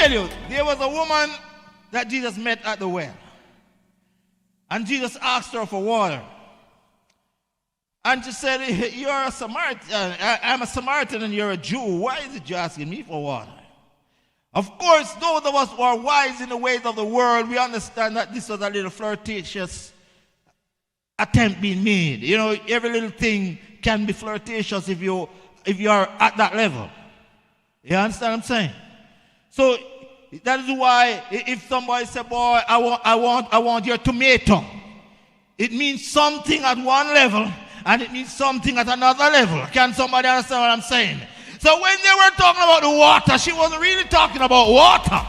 tell you, there was a woman that Jesus met at the well. And Jesus asked her for water. And she said, you're a Samaritan. I'm a Samaritan and you're a Jew. Why is it you're asking me for water? Of course, those of us who are wise in the ways of the world, we understand that this was a little flirtatious attempt being made. You know, every little thing can be flirtatious if you are at that level. You understand what I'm saying? So that is why if somebody says, boy, I want your tomato, it means something at one level and it means something at another level. Can somebody understand what I'm saying? So when they were talking about the water, she wasn't really talking about water.